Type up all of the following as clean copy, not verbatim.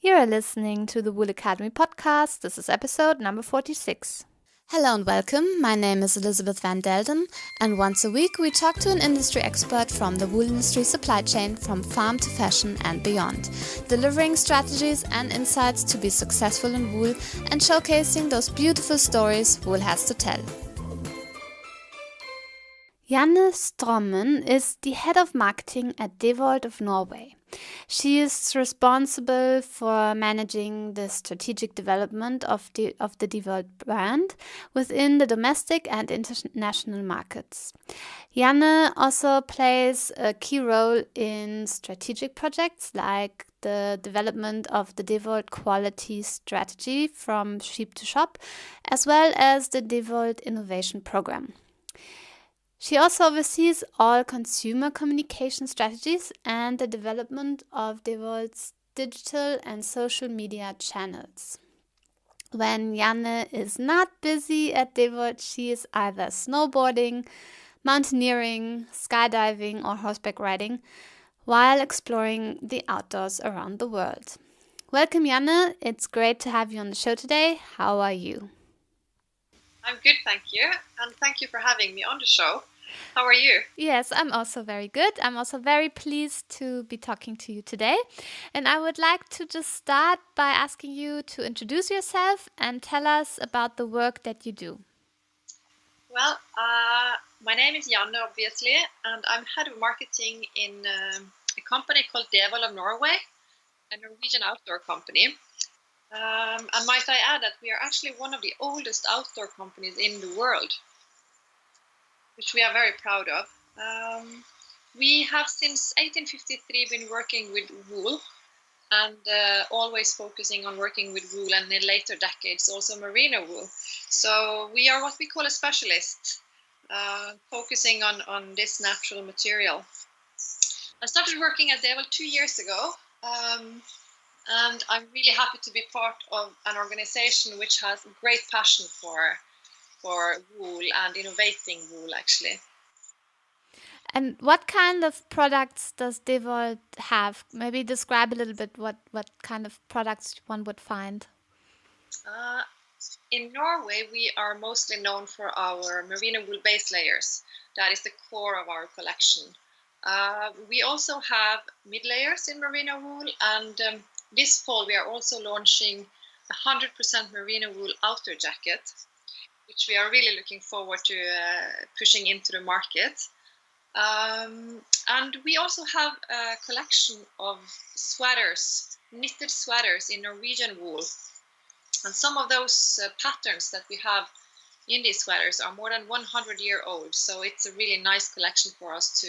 You're listening to the Wool Academy podcast. This is episode number 46. Hello and welcome. My name is Elisabeth van Delden, and once a week we talk to an industry expert from the wool industry supply chain from farm to fashion and beyond, delivering strategies and insights to be successful in wool and showcasing those beautiful stories wool has to tell. Janne Strommen is the head of marketing at Devold of Norway. She is responsible for managing the strategic development of the Devold brand within the domestic and international markets. Janne also plays a key role in strategic projects like the development of the Devold quality strategy from sheep to shop, as well as the Devold innovation program. She also oversees all consumer communication strategies and the development of Devold's digital and social media channels. When Janne is not busy at Devold, she is either snowboarding, mountaineering, skydiving, or horseback riding while exploring the outdoors around the world. Welcome, Janne. It's great to have you on the show today. How are you? I'm good, thank you. And thank you for having me on the show. How are you? Yes, I'm also very good. I'm also very pleased to be talking to you today. And I would like to just start by asking you to introduce yourself and tell us about the work that you do. Well, my name is Janne, obviously, and I'm head of marketing in a company called Devold of Norway, a Norwegian outdoor company. And might I add that we are actually one of the oldest outdoor companies in the world, which we are very proud of. We have since 1853 been working with wool and always focusing on working with wool, and in later decades also merino wool. So we are what we call a specialist, focusing on this natural material. I started working at Devold 2 years ago, and I'm really happy to be part of an organization which has great passion for wool and innovating wool, actually. And what kind of products does Devold have? Maybe describe a little bit what kind of products one would find. In Norway, we are mostly known for our merino wool base layers. That is the core of our collection. We also have mid layers in merino wool, and this fall we are also launching 100% merino wool outer jacket, which we are really looking forward to pushing into the market. And we also have a collection of sweaters, knitted sweaters in Norwegian wool. And some of those patterns that we have in these sweaters are more than 100-year-old. So it's a really nice collection for us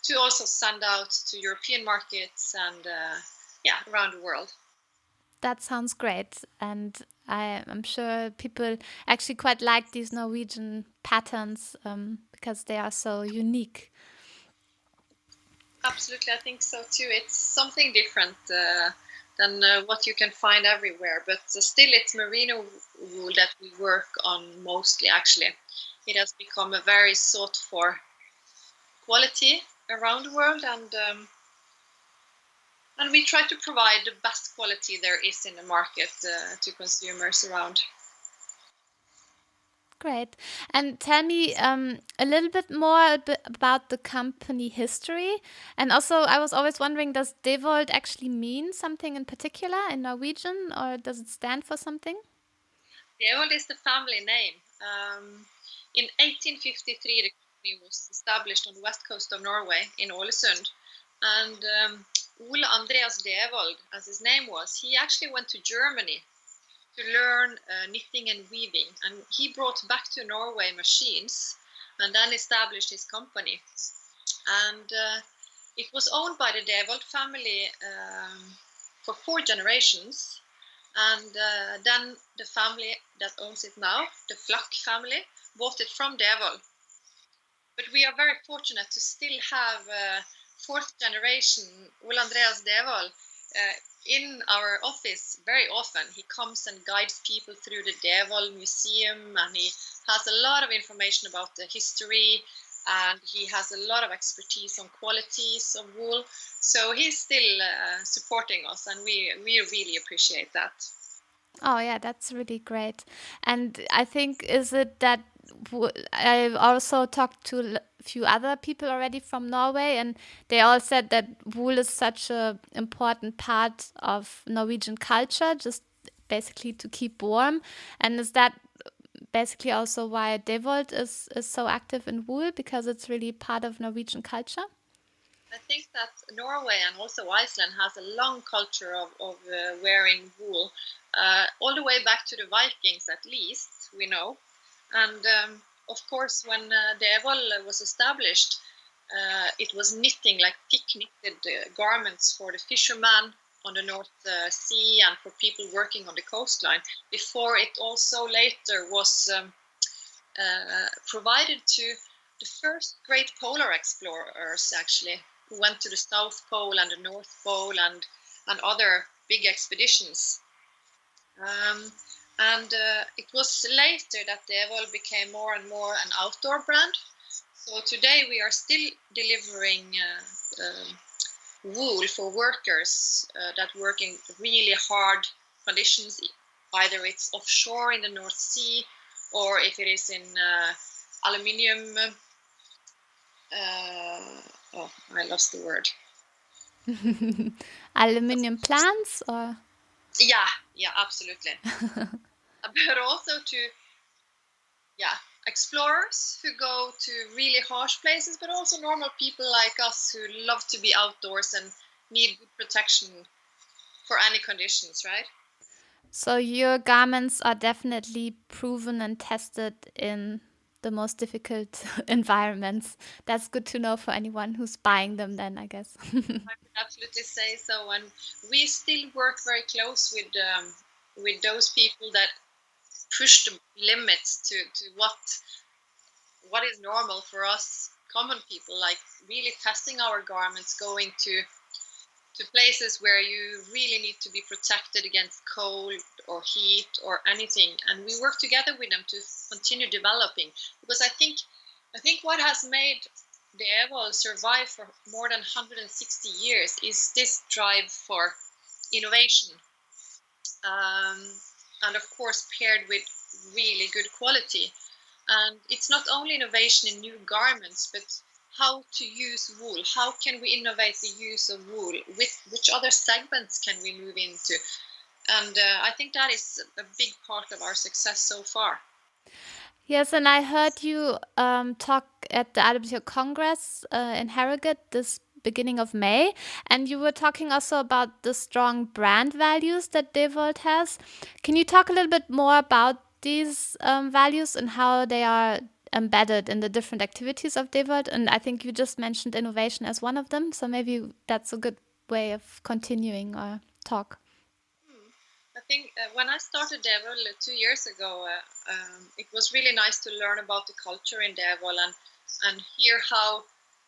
to also send out to European markets and around the world. That sounds great. And I'm sure people actually quite like these Norwegian patterns because they are so unique. Absolutely, I think so too. It's something different than what you can find everywhere, but still it's merino wool that we work on mostly, actually. It has become a very sought for quality around the world, and we try to provide the best quality there is in the market to consumers around. Great. And tell me a little bit more about the company history. And also, I was always wondering, does Devold actually mean something in particular in Norwegian, or does it stand for something? Devold is the family name. In 1853, the company was established on the west coast of Norway in Ålesund. And Ole Andreas Devold, as his name was, he actually went to Germany to learn knitting and weaving, and he brought back to Norway machines and then established his company. And it was owned by the Devold family for 4 generations, and then the family that owns it now, the Flak family, bought it from Devold. But we are very fortunate to still have 4th generation Ole Andreas Devold in our office very often. He comes and guides people through the Devold Museum, and he has a lot of information about the history and he has a lot of expertise on qualities of wool. So he's still supporting us, and we really appreciate that. Oh yeah, that's really great. And I think is it that I've also talked to a few other people already from Norway, and they all said that wool is such a important part of Norwegian culture, just basically to keep warm. And is that basically also why Devold is so active in wool, because it's really part of Norwegian culture? I think that Norway and also Iceland has a long culture of wearing wool, all the way back to the Vikings at least, we know. And of course, when Devold was established, it was knitting, like thick knitted garments for the fishermen on the North Sea and for people working on the coastline, before it also later was provided to the first great polar explorers, actually, who went to the South Pole and the North Pole and other big expeditions. And it was later that Devold became more and more an outdoor brand. So today we are still delivering wool for workers that work in really hard conditions, either it's offshore in the North Sea, or if it is in aluminium. I lost the word. Aluminium plants, or Yeah, absolutely. But also to explorers who go to really harsh places, but also normal people like us who love to be outdoors and need good protection for any conditions, right? so your garments are definitely proven and tested in the most difficult environments. That's good to know for anyone who's buying them then, I guess. I would absolutely say so, and we still work very close with those people that push the limits to what is normal for us common people, like really testing our garments, going to places where you really need to be protected against cold or heat or anything, and we work together with them to continue developing, because I think what has made the Devold survive for more than 160 years is this drive for innovation, and of course paired with really good quality. And it's not only innovation in new garments, but how to use wool. How can we innovate the use of wool? Which other segments can we move into? And I think that is a big part of our success so far. Yes, and I heard you talk at the RWTO Congress in Harrogate this beginning of May, and you were talking also about the strong brand values that Devold has. Can you talk a little bit more about these values and how they are embedded in the different activities of Devold? And I think you just mentioned innovation as one of them, so maybe that's a good way of continuing our talk. I think when I started Devold 2 years ago, it was really nice to learn about the culture in Devold and hear how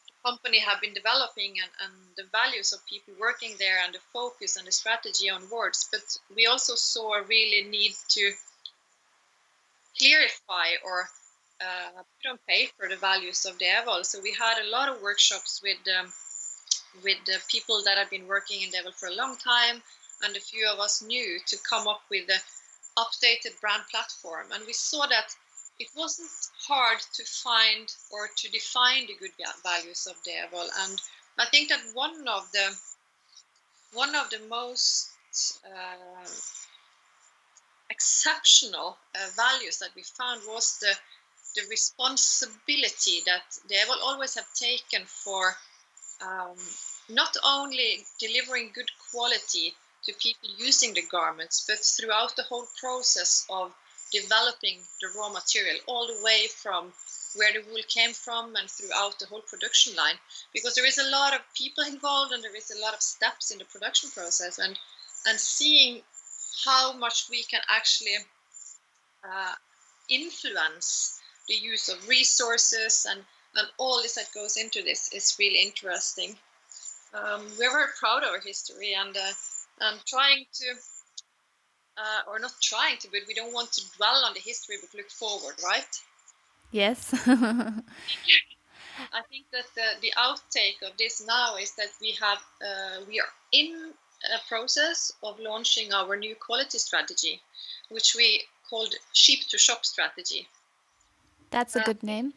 the company have been developing and the values of people working there and the focus and the strategy on words. But we also saw a really need to clarify or put on paper the values of Devold. So we had a lot of workshops with the people that have been working in Devold for a long time, and a few of us new, to come up with an updated brand platform. And we saw that it wasn't hard to find or to define the good values of Devold. And I think that one of the most exceptional values that we found was the responsibility that Devold always have taken for not only delivering good quality to people using the garments, but throughout the whole process of developing the raw material, all the way from where the wool came from and throughout the whole production line. Because there is a lot of people involved and there is a lot of steps in the production process, and seeing how much we can actually influence the use of resources and all this that goes into this is really interesting. We're very proud of our history and trying to, or not trying to, but we don't want to dwell on the history, but look forward, right? Yes. I think that the outtake of this now is that we are in a process of launching our new quality strategy, which we called sheep to shop strategy. That's a good name.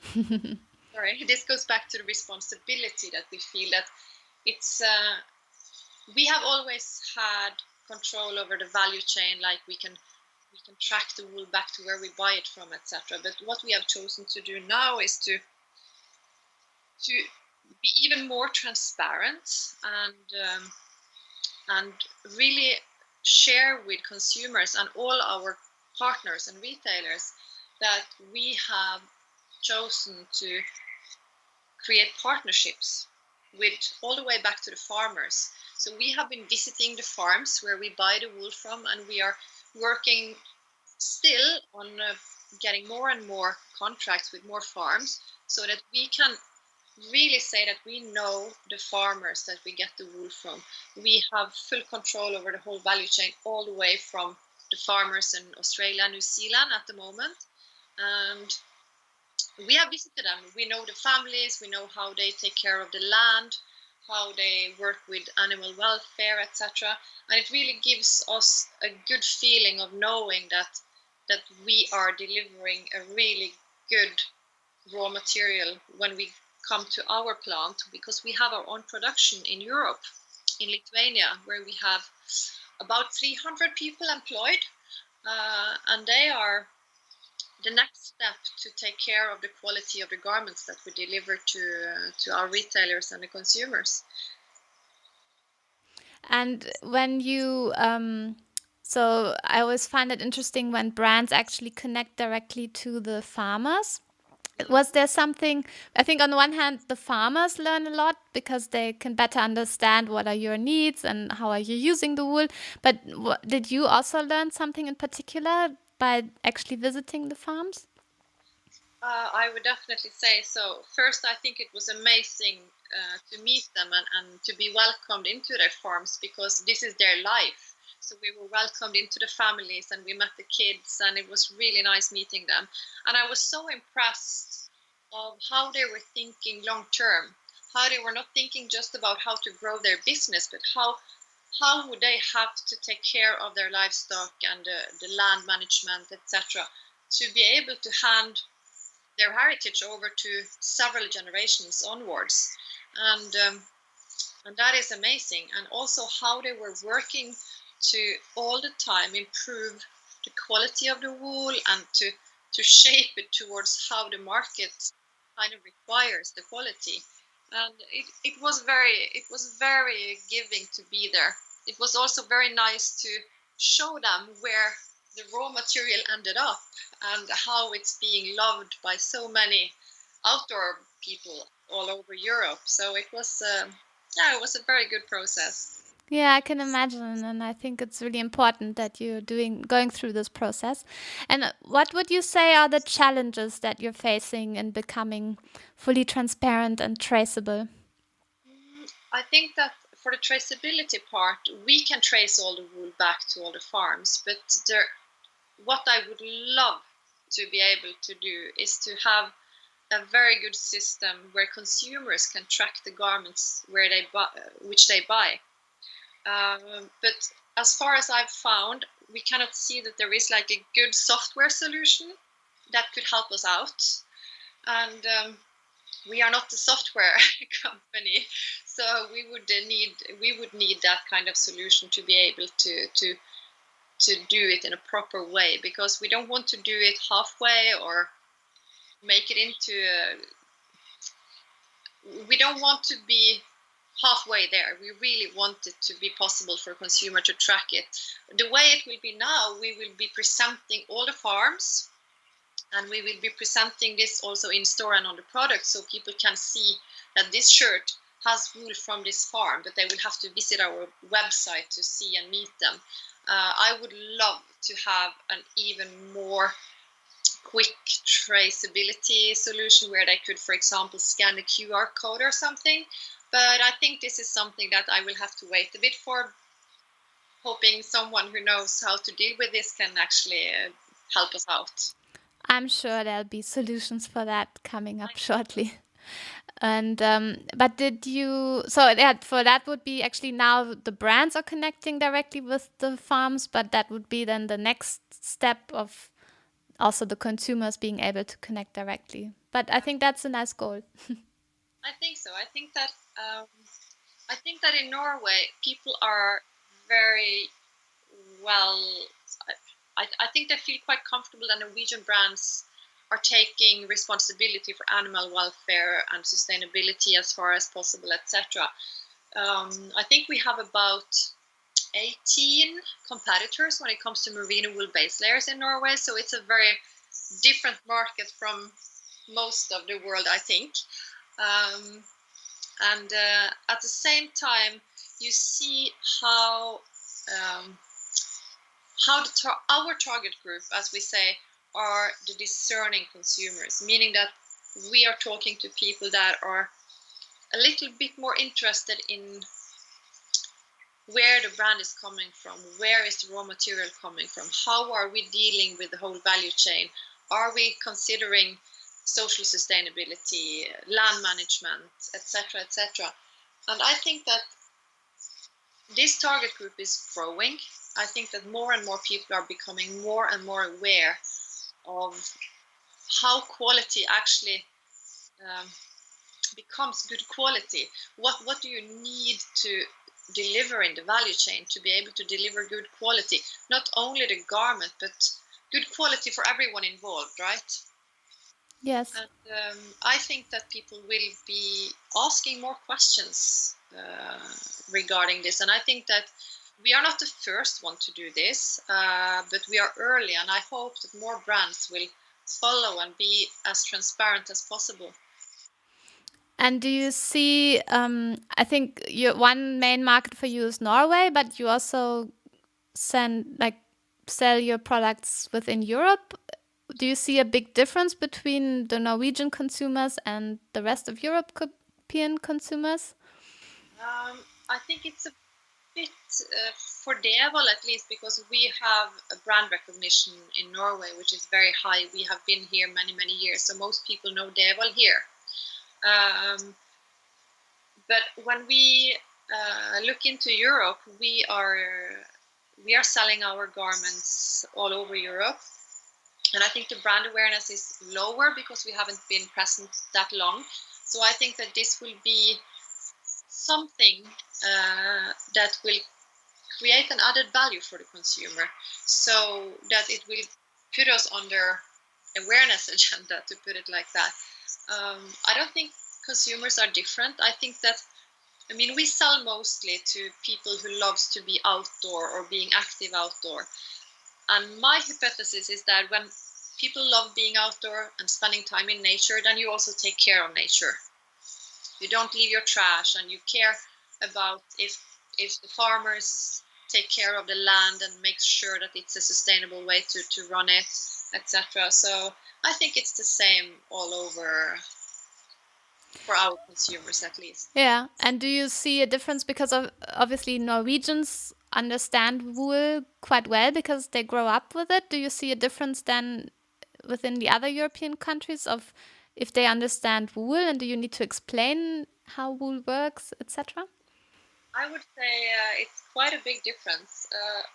Sorry, this goes back to the responsibility that we feel that it's. We have always had control over the value chain, like we can track the wool back to where we buy it from, etc. But what we have chosen to do now is to be even more transparent and really share with consumers and all our partners and retailers that we have chosen to create partnerships with all the way back to the farmers. So we have been visiting the farms where we buy the wool from, and we are working still on getting more and more contracts with more farms so that we can really say that we know the farmers that we get the wool from. We have full control over the whole value chain, all the way from the farmers in Australia and New Zealand at the moment. And we have visited them. We know the families, we know how they take care of the land, how they work with animal welfare, etc. And it really gives us a good feeling of knowing that we are delivering a really good raw material when we come to our plant, because we have our own production in Europe, in Lithuania, where we have about 300 people employed, and they are the next step to take care of the quality of the garments that we deliver to our retailers and the consumers. And when you, so I always find it interesting when brands actually connect directly to the farmers. Was there something, I think on the one hand, the farmers learn a lot because they can better understand what are your needs and how are you using the wool. But did you also learn something in particular by actually visiting the farms? I would definitely say so. First, I think it was amazing to meet them and to be welcomed into their farms, because this is their life. So we were welcomed into the families and we met the kids, and it was really nice meeting them. And I was so impressed of how they were thinking long term, how they were not thinking just about how to grow their business, but how would they have to take care of their livestock and the land management, etc., to be able to hand their heritage over to several generations onwards, and that is amazing. And also how they were working to all the time improve the quality of the wool and to shape it towards how the market kind of requires the quality. And it was very giving to be there. It was also very nice to show them where the raw material ended up and how it's being loved by so many outdoor people all over Europe. So it was it was a very good process. Yeah, I can imagine, and I think it's really important that you're going through this process. And what would you say are the challenges that you're facing in becoming fully transparent and traceable? I think that for the traceability part, we can trace all the wool back to all the farms, but what I would love to be able to do is to have a very good system where consumers can track the garments which they buy. But as far as I've found, we cannot see that there is like a good software solution that could help us out. And we are not a software company, so we would need that kind of solution to be able to do it in a proper way, because we don't want to do it halfway or make it into we don't want to be halfway there. We really want it to be possible for a consumer to track it. The way it will be now, we will be presenting all the farms, and we will be presenting this also in store and on the product, so people can see that this shirt has wool from this farm, but they will have to visit our website to see and meet them. I would love to have an even more quick traceability solution where they could, for example, scan a QR code or something. But I think this is something that I will have to wait a bit for, hoping someone who knows how to deal with this can actually help us out. I'm sure there'll be solutions for that coming up shortly. And but did you? So for that would be actually now the brands are connecting directly with the farms, but that would be then the next step of also the consumers being able to connect directly. But I think that's a nice goal. I think so. I think that in Norway people are very well. I think they feel quite comfortable that Norwegian brands are taking responsibility for animal welfare and sustainability as far as possible, etc. I think we have about 18 competitors when it comes to merino wool base layers in Norway, so it's a very different market from most of the world, I think. And at the same time, you see how our target group, as we say, are the discerning consumers, meaning that we are talking to people that are a little bit more interested in where the brand is coming from, where is the raw material coming from, how are we dealing with the whole value chain, are we considering social sustainability, land management, etc., etc. And I think that this target group is growing. I think that more and more people are becoming more and more aware of how quality actually becomes good quality. What do you need to deliver in the value chain to be able to deliver good quality? Not only the garment, but good quality for everyone involved, right? Yes. And I think that people will be asking more questions regarding this. And I think that we are not the first one to do this, but we are early. And I hope that more brands will follow and be as transparent as possible. And do you see? I think your one main market for you is Norway, but you also sell your products within Europe. Do you see a big difference between the Norwegian consumers and the rest of European consumers? I think it's a bit for Devold, at least, because we have a brand recognition in Norway which is very high. We have been here many years, so most people know Devold here. But when we look into Europe, we are selling our garments all over Europe, and I think the brand awareness is lower because we haven't been present that long. So I think that this will be something that will create an added value for the consumer, so that it will put us on their awareness agenda, to put it like that. I don't think consumers are different. I think that, we sell mostly to people who loves to be outdoor or being active outdoor. And my hypothesis is that when people love being outdoor and spending time in nature, then you also take care of nature. You don't leave your trash, and you care about if the farmers take care of the land and make sure that it's a sustainable way to run it, etc. So I think it's the same all over for our consumers, at least. Yeah. And do you see a difference because obviously Norwegians understand wool quite well because they grow up with it? Do you see a difference then within the other European countries of if they understand wool, and do you need to explain how wool works, etc.? I would say it's quite a big difference.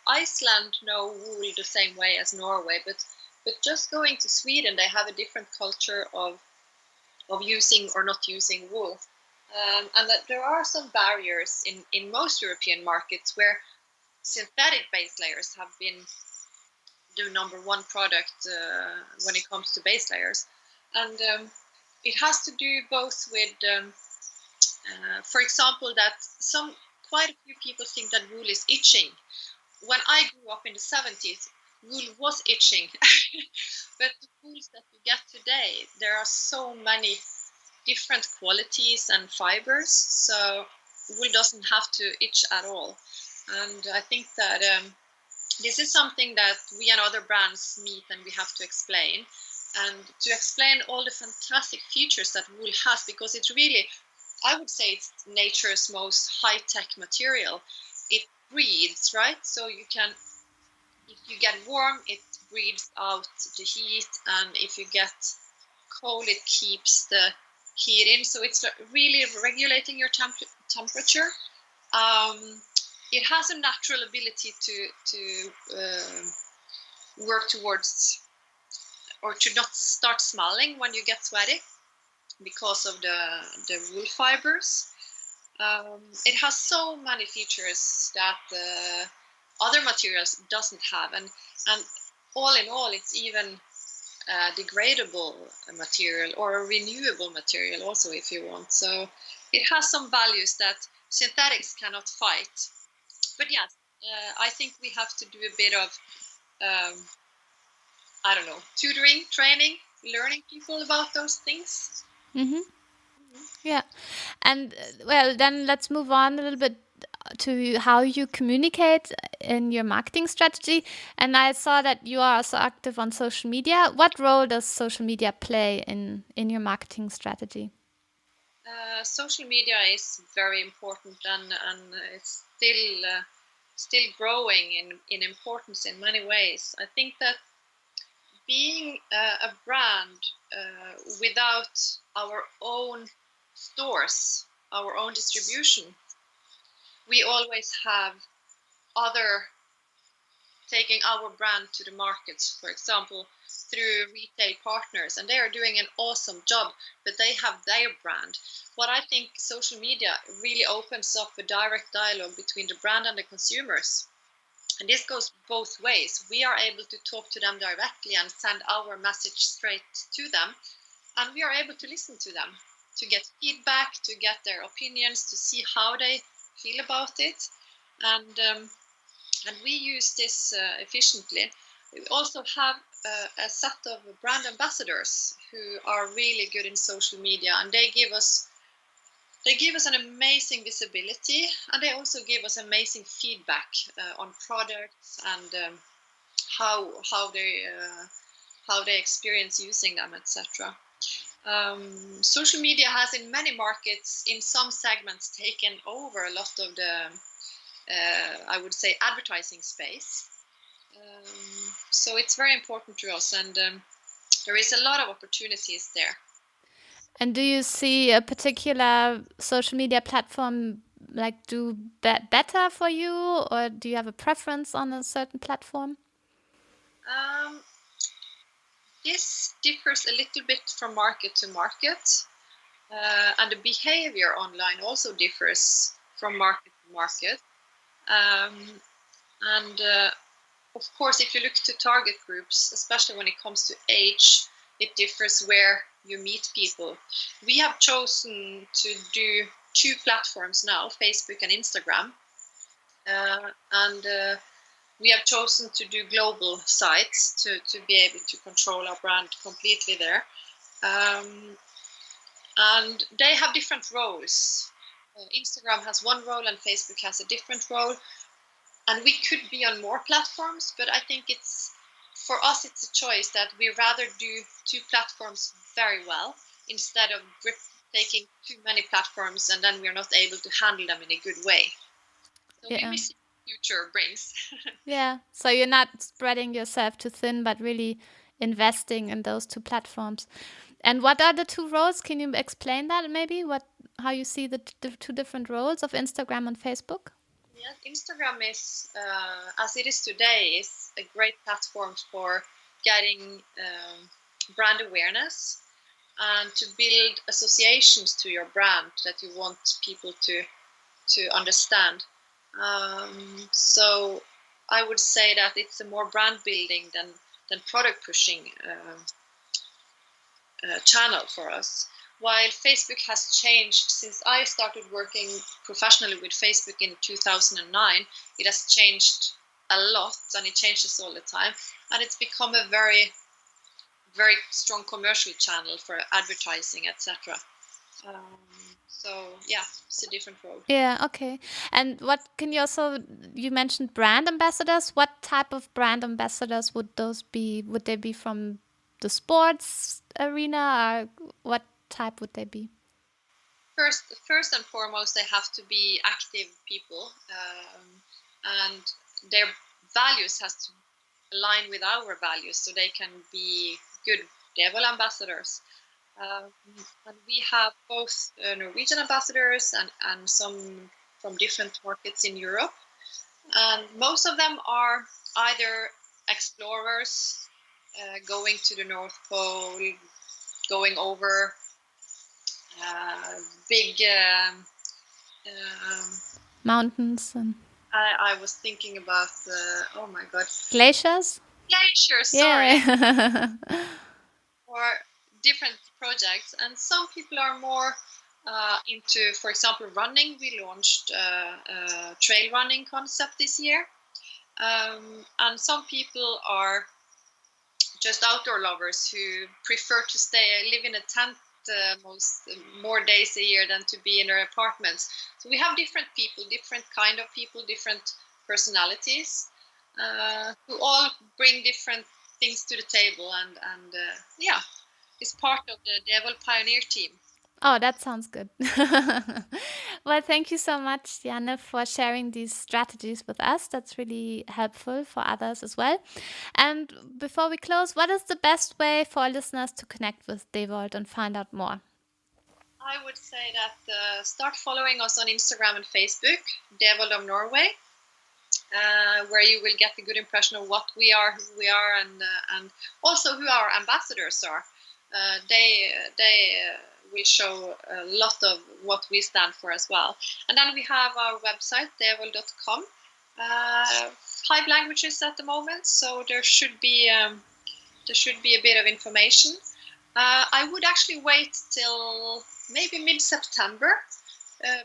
Iceland know wool the same way as Norway, but just going to Sweden, they have a different culture of using or not using wool. And that there are some barriers in most European markets where synthetic base layers have been the number one product when it comes to base layers. And it has to do both with, for example, that quite a few people think that wool is itching. When I grew up in the 70s, wool was itching. But the wools that you get today, there are so many different qualities and fibers, so wool doesn't have to itch at all. And I think that this is something that we and other brands meet and we have to explain. And to explain all the fantastic features that wool has, because it's really, I would say it's nature's most high-tech material. It breathes, right? So you can, if you get warm, it breathes out the heat, and if you get cold, it keeps the heating, so it's really regulating your temperature. It has a natural ability to work towards, or to not start smelling when you get sweaty because of the wool fibers. It has so many features that other materials doesn't have, and all in all, it's even degradable material or a renewable material also, if you want. So it has some values that synthetics cannot fight. But yes, I think we have to do a bit of I don't know, tutoring, training, learning people about those things. Yeah. And well, then let's move on a little bit to how you communicate in your marketing strategy. And I saw that you are also active on social media. What role does social media play in your marketing strategy? Social media is very important, and it's still growing in importance in many ways. I think that being a brand without our own stores, our own distribution, we always have other taking our brand to the markets, for example, through retail partners, and they are doing an awesome job, but they have their brand. What I think social media really opens up a direct dialogue between the brand and the consumers. And this goes both ways. We are able to talk to them directly and send our message straight to them. And we are able to listen to them, to get feedback, to get their opinions, to see how they feel about it. And we use this efficiently. We also have a set of brand ambassadors who are really good in social media, and they give us an amazing visibility, and they also give us amazing feedback on products and how they experience using them, etc. Social media has in many markets, in some segments, taken over a lot of the I would say advertising space. So it's very important to us, and there is a lot of opportunities there. And do you see a particular social media platform like do better for you, or do you have a preference on a certain platform? This differs a little bit from market to market, and the behavior online also differs from market to market. And of course, if you look to target groups, especially when it comes to age, it differs where you meet people. We have chosen to do 2 platforms now, Facebook and Instagram. And we have chosen to do global sites to be able to control our brand completely there. And they have different roles. Instagram has one role and Facebook has a different role. And we could be on more platforms, but I think for us it's a choice that we rather do 2 platforms very well instead of taking too many platforms and then we're not able to handle them in a good way. So we will see what the future brings. Yeah, so you're not spreading yourself too thin, but really investing in those 2 platforms. And what are the 2 roles? Can you explain that maybe? How you see the 2 different roles of Instagram and Facebook? Yeah, Instagram is, as it is today, is a great platform for getting brand awareness and to build associations to your brand that you want people to understand. So I would say that it's a more brand building than product pushing channel for us. While Facebook has changed since I started working professionally with Facebook in 2009, it has changed a lot, and it changes all the time. And it's become a very, very strong commercial channel for advertising, etc. So yeah, it's a different role. Yeah, okay. And you mentioned brand ambassadors. What type of brand ambassadors would those be? Would they be from the sports arena, or what type would they be? First and foremost, they have to be active people, and their values has to align with our values, so they can be good Devold ambassadors. And we have both Norwegian ambassadors and some from different markets in Europe. And most of them are either explorers going to the North Pole, going over big mountains and I was thinking about oh my god, glaciers. Sorry, Yeah. or different projects. And some people are more into, for example, running. We launched a trail running concept this year, and some people are just outdoor lovers who prefer to live in a tent more days a year than to be in their apartments. So we have different people, different kind of people, different personalities, who all bring different things to the table, and is part of the Devold Pioneer team. Oh, that sounds good. Well, thank you so much, Janne, for sharing these strategies with us. That's really helpful for others as well. And before we close, what is the best way for our listeners to connect with Devold and find out more? I would say that start following us on Instagram and Facebook, Devold of Norway, where you will get a good impression of what we are, who we are, and also who our ambassadors are. They will show a lot of what we stand for as well. And then we have our website, devold.com. 5 languages at the moment, so there should be a bit of information. I would actually wait till maybe mid-September,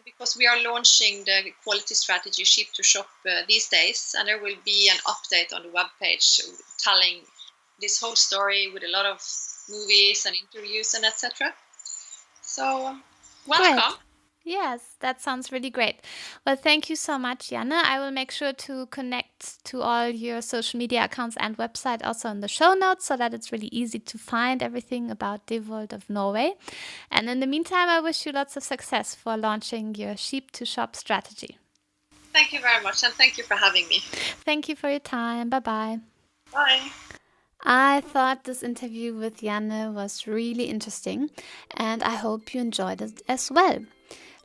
because we are launching the quality strategy Ship to Shop these days, and there will be an update on the webpage telling this whole story with a lot of movies and interviews and etc. So welcome. Great. Yes, that sounds really great. Well, thank you so much, Janne. I will make sure to connect to all your social media accounts and website also in the show notes, so that it's really easy to find everything about Devold of Norway. And in the meantime, I wish you lots of success for launching your Sheep to Shop strategy. Thank you very much, and thank you for having me. Thank you for your time. Bye-bye. Bye. I thought this interview with Janne was really interesting, and I hope you enjoyed it as well.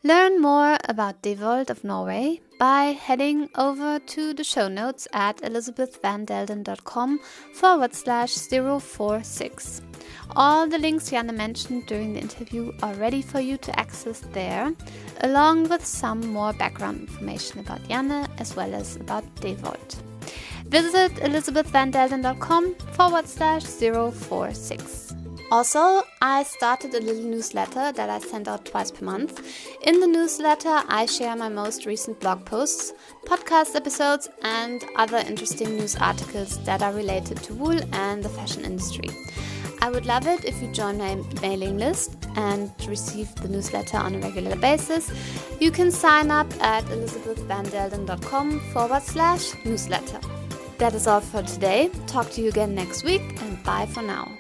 Learn more about Devold of Norway by heading over to the show notes at elisabethvandelden.com/046. All the links Janne mentioned during the interview are ready for you to access there, along with some more background information about Janne as well as about Devold. Visit elisabethvandelden.com/046. Also, I started a little newsletter that I send out twice per month. In the newsletter, I share my most recent blog posts, podcast episodes, and other interesting news articles that are related to wool and the fashion industry. I would love it if you join my mailing list and receive the newsletter on a regular basis. You can sign up at elisabethvandelden.com/newsletter. That is all for today. Talk to you again next week, and bye for now.